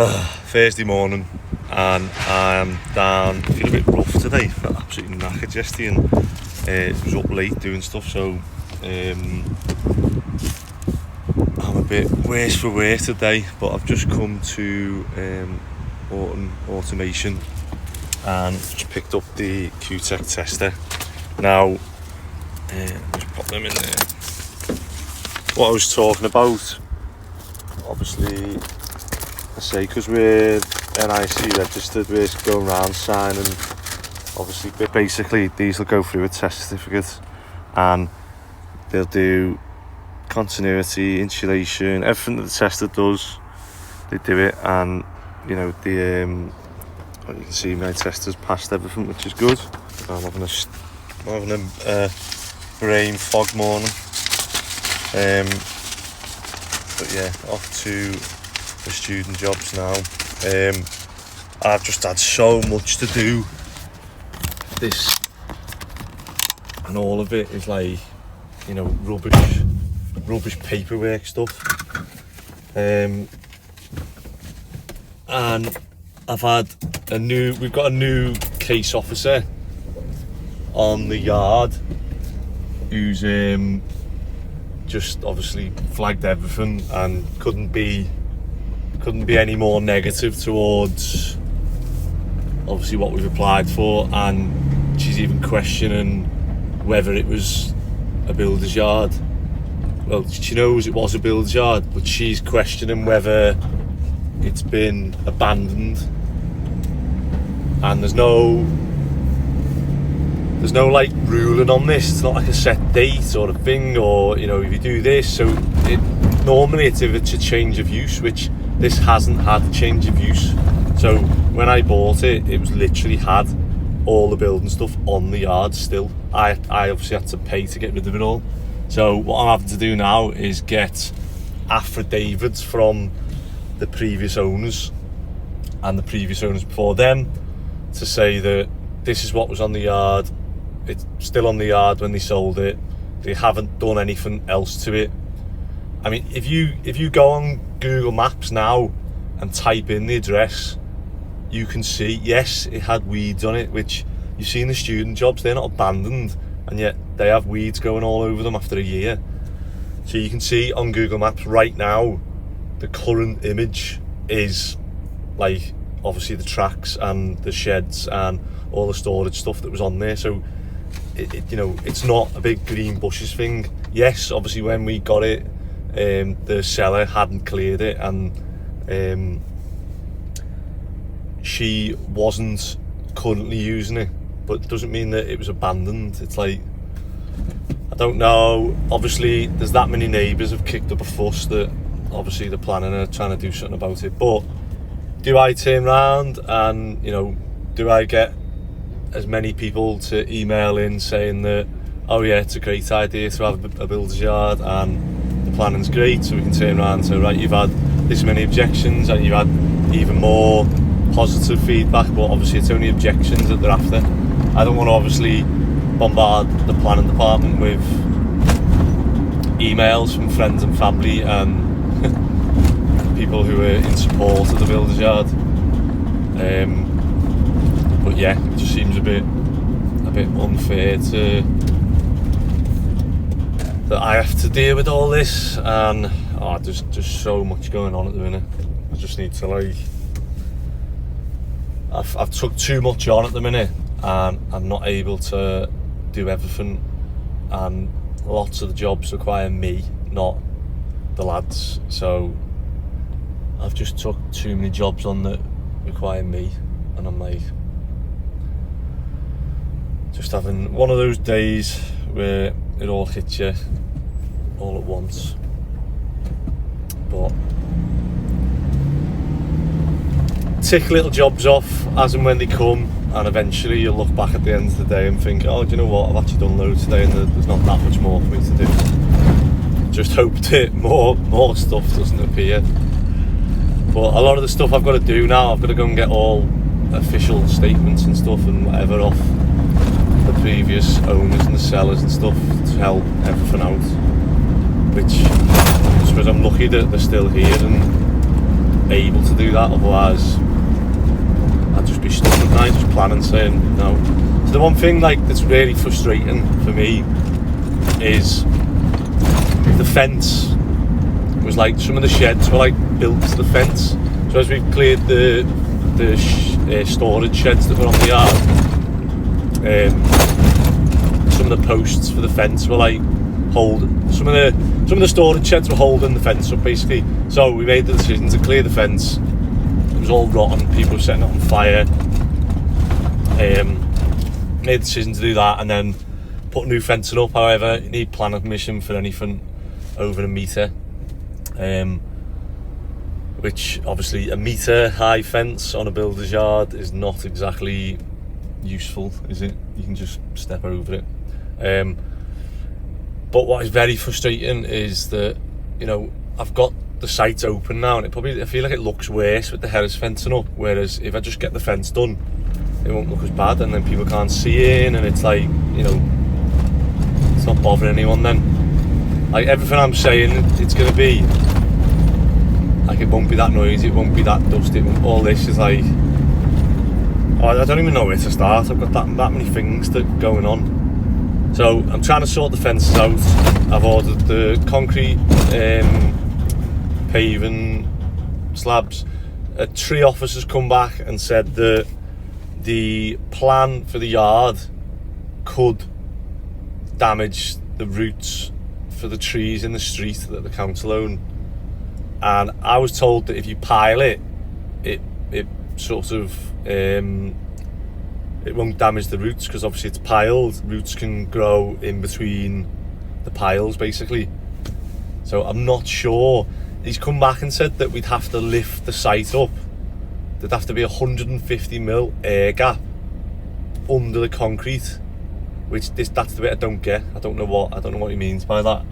Thursday morning, and I am down. I feel a bit rough today. Felt absolutely knackered yesterday, and was up late doing stuff. So I'm a bit worse for wear today. But I've just come to automation and just picked up the QTech tester. Now, just pop them in there. What I was talking about, obviously. I say because we're NIC registered, we're going around signing. Obviously, basically these will go through a test certificate, and they'll do continuity, insulation, everything that the tester does. They do it, and you know you can see my tester's passed everything, which is good. I'm having a brain fog morning. But yeah, off to the student jobs now. I've just had so much to do. This and all of it is like, you know, rubbish paperwork stuff. And I've had we've got a new case officer on the yard who's just obviously flagged everything and couldn't be any more negative towards obviously what we've applied for, and she's even questioning whether it was a builder's yard. Well, she knows it was a builder's yard, but she's questioning whether it's been abandoned, and there's no like ruling on this. It's not like a set date or a thing, or you know, if you do this, so normally it's if it's a change of use, which this hasn't had a change of use. So when I bought it, it was literally had all the building stuff on the yard still. I obviously had to pay to get rid of it all. So what I'm having to do now is get affidavits from the previous owners and the previous owners before them to say that this is what was on the yard. It's still on the yard when they sold it. They haven't done anything else to it. I mean, if you go on Google Maps now and type in the address, you can see, yes, it had weeds on it, which you see in the student jobs. They're not abandoned, and yet they have weeds growing all over them after a year. So you can see on Google Maps right now, the current image is like obviously the tracks and the sheds and all the storage stuff that was on there. So you know, it's not a big green bushes thing. Yes, obviously when we got it, the seller hadn't cleared it, and she wasn't currently using it, but it doesn't mean that it was abandoned. It's like, I don't know, obviously there's that many neighbours have kicked up a fuss that obviously the planning are trying to do something about it. But do I turn around and, you know, do I get as many people to email in saying that, oh yeah, it's a great idea to have a builder's yard and the planning's great, so we can turn around and say, right, you've had this many objections and you've had even more positive feedback, but obviously it's only objections that they're after. I don't want to obviously bombard the planning department with emails from friends and family and people who are in support of the builder's yard. But yeah, it just seems a bit unfair that I have to deal with all this, and there's just so much going on at the minute. I just need to like, I've took too much on at the minute, and I'm not able to do everything, and lots of the jobs require me, not the lads. So I've just took too many jobs on that require me, and I'm like just having one of those days where it all hits you all at once. But tick little jobs off as and when they come, and eventually you'll look back at the end of the day and think, oh, do you know what, I've actually done loads today and there's not that much more for me to do. Just hope that more stuff doesn't appear. But a lot of the stuff I've got to do now, I've got to go and get all official statements and stuff and whatever off the previous owners and the sellers and stuff to help everything out, which I suppose I'm lucky that they're still here and able to do that, otherwise I'd just be stuck at night just planning, saying no. So the one thing like that's really frustrating for me is the fence was like, some of the sheds were like built to the fence, so as we've cleared the storage sheds that were on the yard, some of the posts for the fence were like some of the storage sheds were holding the fence up basically. So we made the decision to clear the fence. It was all rotten, people were setting it on fire. Made the decision to do that and then put new fencing up. However, you need planning permission for anything over a metre, which obviously a metre high fence on a builder's yard is not exactly useful, is it? You can just step over it. But what is very frustrating is that, you know, I've got the site open now, and I feel like it looks worse with the Harris fencing up, whereas if I just get the fence done, it won't look as bad, and then people can't see in, and it's like, you know, it's not bothering anyone then. Like, everything I'm saying, it's going to be like, it won't be that noisy, it won't be that dusty, all this is like, I don't even know where to start. I've got that many things going on. So I'm trying to sort the fences out. I've ordered the concrete paving slabs. A tree officer's come back and said that the plan for the yard could damage the roots for the trees in the street that the council own. And I was told that if you pile it sort of it won't damage the roots, because obviously it's piled. Roots can grow in between the piles basically. So I'm not sure. He's come back and said that we'd have to lift the site up. There'd have to be 150mm air gap under the concrete, that's the bit I don't get. I don't know what he means by that.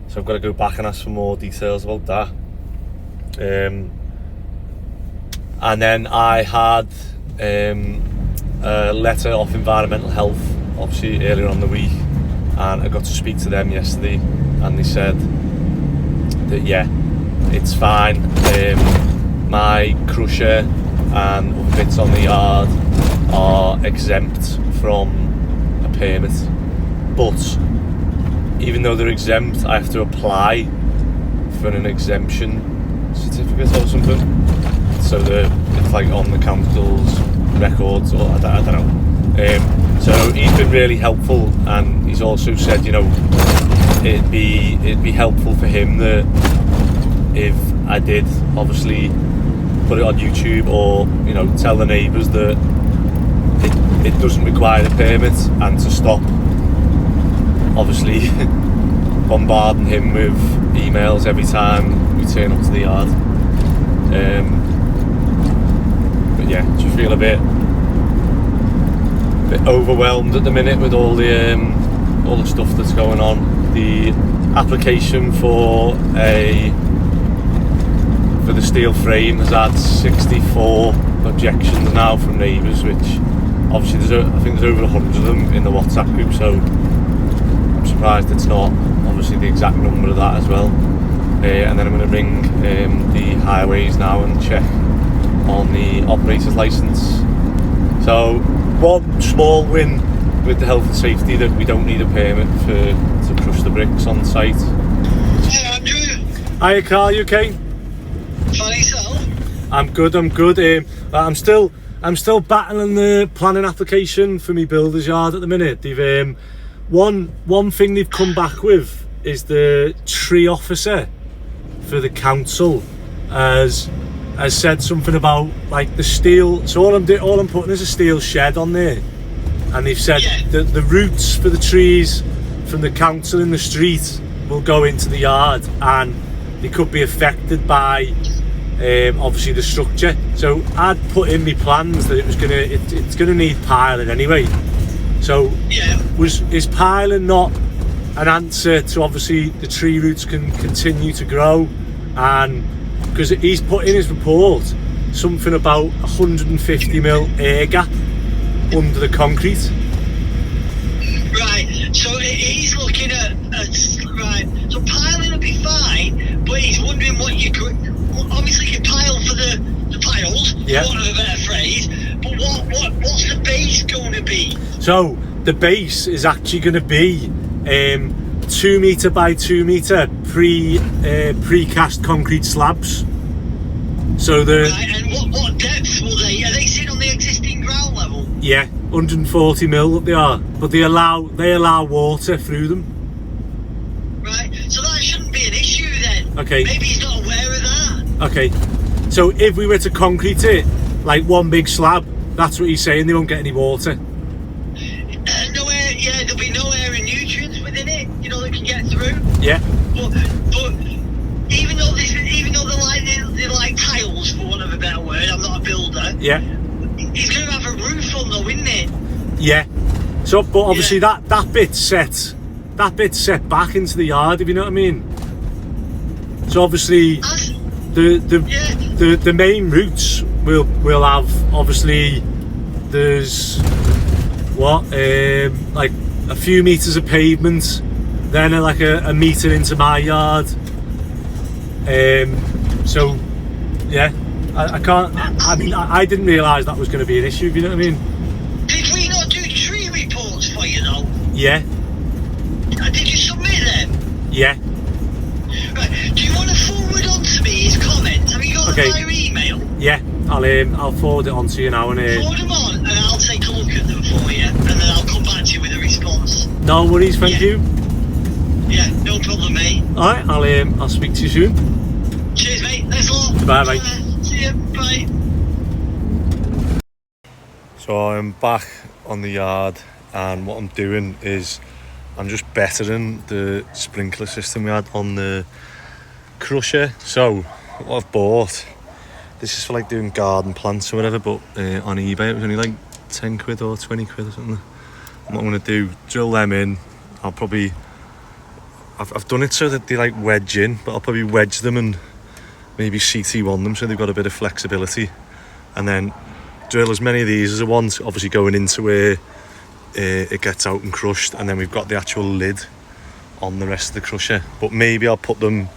So I've got to go back and ask for more details about that. And then I had a letter off Environmental Health, obviously earlier on the week, and I got to speak to them yesterday, and they said that yeah, it's fine. My crusher and other bits on the yard are exempt from a permit, but even though they're exempt, I have to apply for an exemption certificate or something, so that it's like on the council's records, or I don't know. So he's been really helpful, and he's also said, you know, it'd be helpful for him that if I did obviously put it on YouTube, or, you know, tell the neighbours that it doesn't require a permit, and to stop obviously bombarding him with emails every time we turn up to the yard. But yeah, just feel a bit overwhelmed at the minute with all the stuff that's going on. The application for the steel frame has had 64 objections now from neighbours, which obviously I think there's over 100 of them in the WhatsApp group, so I'm surprised it's not obviously the exact number of that as well. And then I'm going to ring the highways now and check on the operator's licence. So one small win with the health and safety, that we don't need a permit to crush the bricks on site. Hey Andrew. Hiya Carl, you okay? Fine yourself? I'm good. I'm still battling the planning application for me builder's yard at the minute. They've one thing they've come back with is the tree officer for the council has said something about like the steel. So all I'm putting is a steel shed on there, and they've said that the roots for the trees from the council in the street will go into the yard, and they could be affected by obviously the structure. So I'd put in my plans that it's gonna need piling anyway. So is piling not an answer to obviously the tree roots can continue to grow? And because he's put in his report something about 150mm air gap under the concrete. Right, so he's looking at right, so piling will be fine, but he's wondering what you could, obviously you pile for the piles, Yeah. for want of a better phrase, but what's the base going to be? So the base is actually going to be 2 metre by 2 metre precast concrete slabs. So the Right, and what depth will they? Are they sitting on the existing ground level? yeah, 140 mil they are, but they allow water through them. Right, so that shouldn't be an issue then. Okay. Maybe he's not aware of that. Okay, so if we were to concrete it like one big slab, that's what he's saying. They won't get any water. No air, yeah, there'll be no air and nutrients within it. You know, that can get through. Yeah. But even though they're like tiles, for want of a better word, I'm not a builder. Yeah. He's going to have a roof on though, isn't it? Yeah. So, but obviously that bit's set back into the yard, if you know what I mean. So obviously the main routes will have, obviously there's like a few meters of pavement, then like a meter into my yard. So yeah, I can't. I mean, I didn't realise that was going to be an issue. If you know what I mean? Did we not do tree reports for you though? Yeah. Did you submit them? Yeah. Right. Do you want to forward on to me his comments? Have you got them via email? Yeah. I'll forward it on to you now and forward them on, and I'll take a look at them for you, and then I'll come back to you with a response. No worries. Thank you. Yeah, no problem, mate. All right. I'll speak to you soon. Cheers, mate. Thanks a lot. Bye, mate. See you. Bye. So I'm back on the yard, and what I'm doing is I'm just bettering the sprinkler system we had on the crusher. So what I've bought, this is for like doing garden plants or whatever, but on eBay it was only like 10 quid or 20 quid or something. And what I'm going to do, drill them in. I've done it so that they like wedge in, but I'll probably wedge them and maybe CT1 them so they've got a bit of flexibility, and then drill as many of these as I want, obviously going into where it gets out and crushed, and then we've got the actual lid on the rest of the crusher. But maybe I'll put them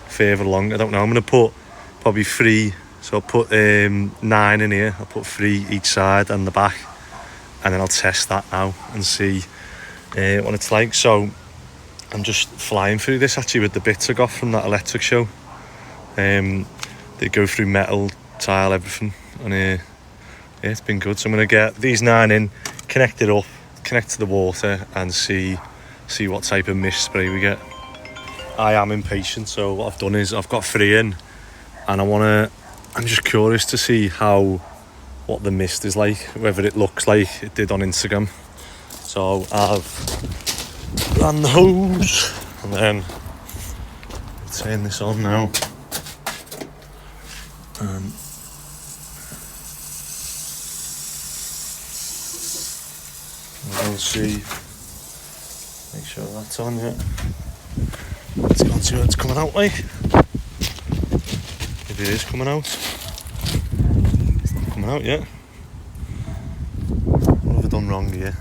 further along, I don't know. I'm going to put probably 3, so I'll put 9 in here. I'll put 3 each side and the back, and then I'll test that now and see what it's like. So I'm just flying through this actually with the bits I got from that electric show. They go through metal, tile, everything, and yeah, it's been good. So I'm going to get these 9 in, connect it up, connect to the water, and see what type of mist spray we get. I am impatient, so what I've done is I've got 3 in, and I'm just curious to see what the mist is like, whether it looks like it did on Instagram. So I've ran the hose, and then turn this on now. We'll see. Make sure that's on yet. Let's go and see what it's coming out like. If it is coming out. It's not coming out yet. What have I done wrong here?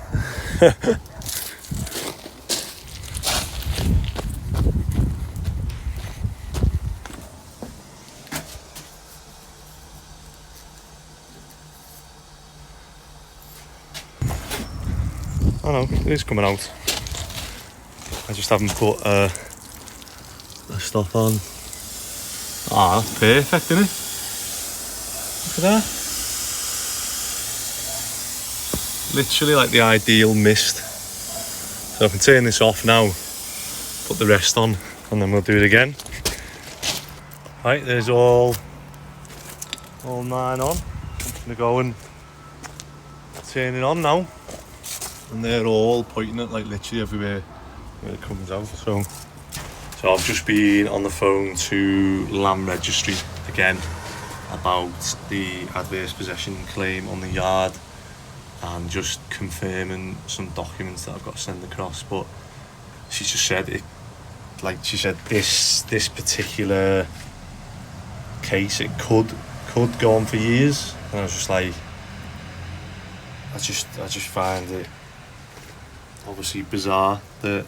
Oh no, it is coming out. I just haven't put a stop on. Ah, that's perfect, isn't it? Look at that. Literally like the ideal mist. So I can turn this off now, put the rest on, and then we'll do it again. Right, there's all 9 on. I'm gonna go and turn it on now. And they're all pointing at like literally everywhere where it comes out. So I've just been on the phone to Land Registry again about the adverse possession claim on the yard, and just confirming some documents that I've got to send across. But she just said it, like she said, this particular case, it could go on for years. And I was just like, I just find it obviously bizarre that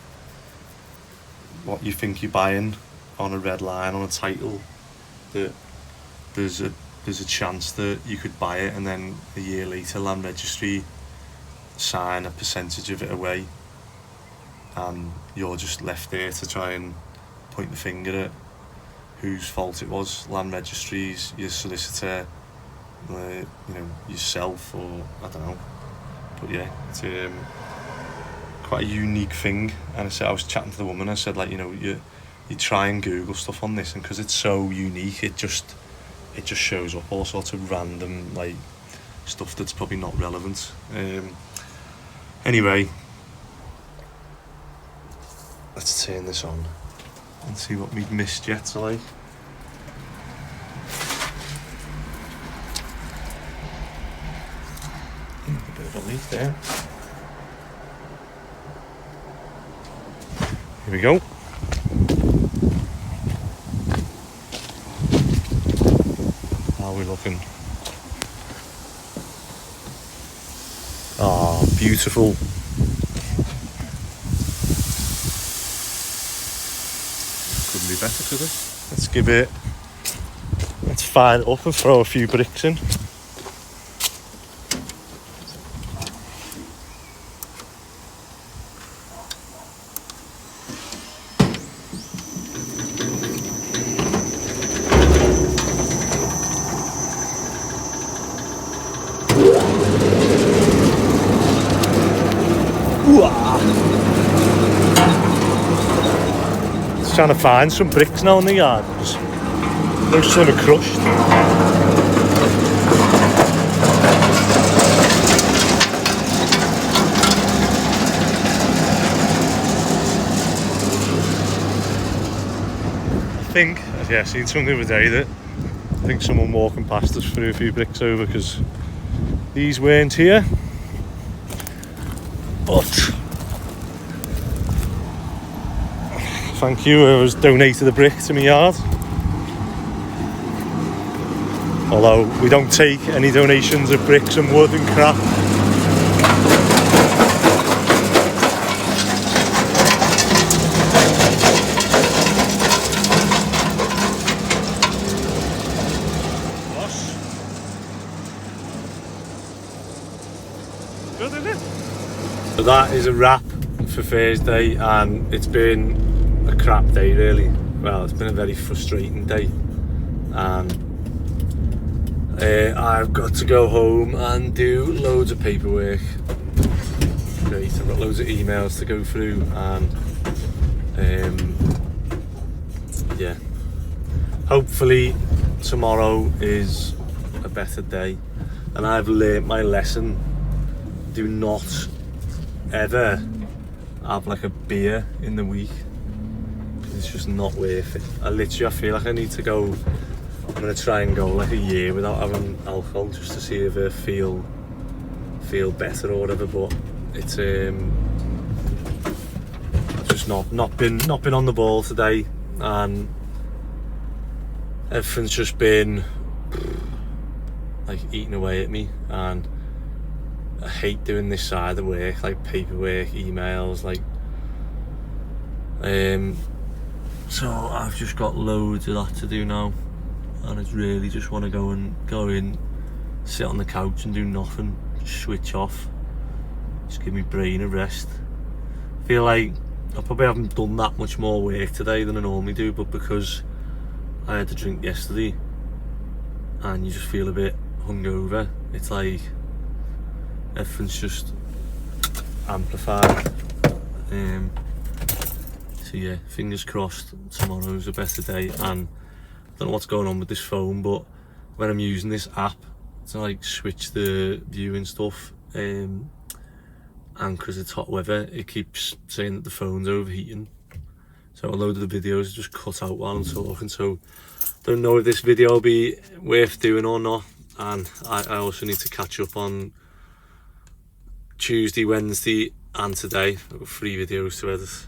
what you think you're buying on a red line, on a title, that there's a chance that you could buy it and then a year later Land Registry sign a percentage of it away, and you're just left there to try and point the finger at whose fault it was. Land Registries, your solicitor, yourself, or I don't know. But yeah, it's quite a unique thing. And I was chatting to the woman, I said, like, you try and Google stuff on this, and because it's so unique, it just shows up all sorts of random like stuff that's probably not relevant. Anyway, let's turn this on and see what we've missed yet. So like, a bit of a leak there. Here we go. How are we looking? Ah, beautiful. Couldn't be better, could it? Let's fire it up and throw a few bricks in. Just trying to find some bricks now in the yard because most of them are crushed. I think, I seen something the other day that I think someone walking past us threw a few bricks over because these weren't here. But thank you, whoever's donated a brick to my yard. Although we don't take any donations of bricks and wood and crap. Good, isn't it? So that is a wrap for Thursday, and it's been a crap day really. Well, it's been a very frustrating day, and I've got to go home and do loads of paperwork. Great, I've got loads of emails to go through, and yeah, hopefully tomorrow is a better day. And I've learnt my lesson. Do not ever have like a beer in the week. It's just not worth it. I feel like I need to go. I'm gonna try and go like a year without having alcohol just to see if I feel better or whatever. But it's I've just not been on the ball today, and everything's just been like eating away at me, and I hate doing this side of work, like paperwork, emails, like so I've just got loads of that to do now, and I really just want to go in, sit on the couch and do nothing, just switch off, just give my brain a rest. I feel like I probably haven't done that much more work today than I normally do, but because I had to drink yesterday and you just feel a bit hungover, it's like everything's just amplified. So yeah, fingers crossed tomorrow's a better day. And I don't know what's going on with this phone, but when I'm using this app to like switch the view and stuff, and because it's hot weather, it keeps saying that the phone's overheating. So a load of the videos are just cut out while I'm talking, so don't know if this video will be worth doing or not. And I also need to catch up on Tuesday, Wednesday and today. I've got 3 videos to edit.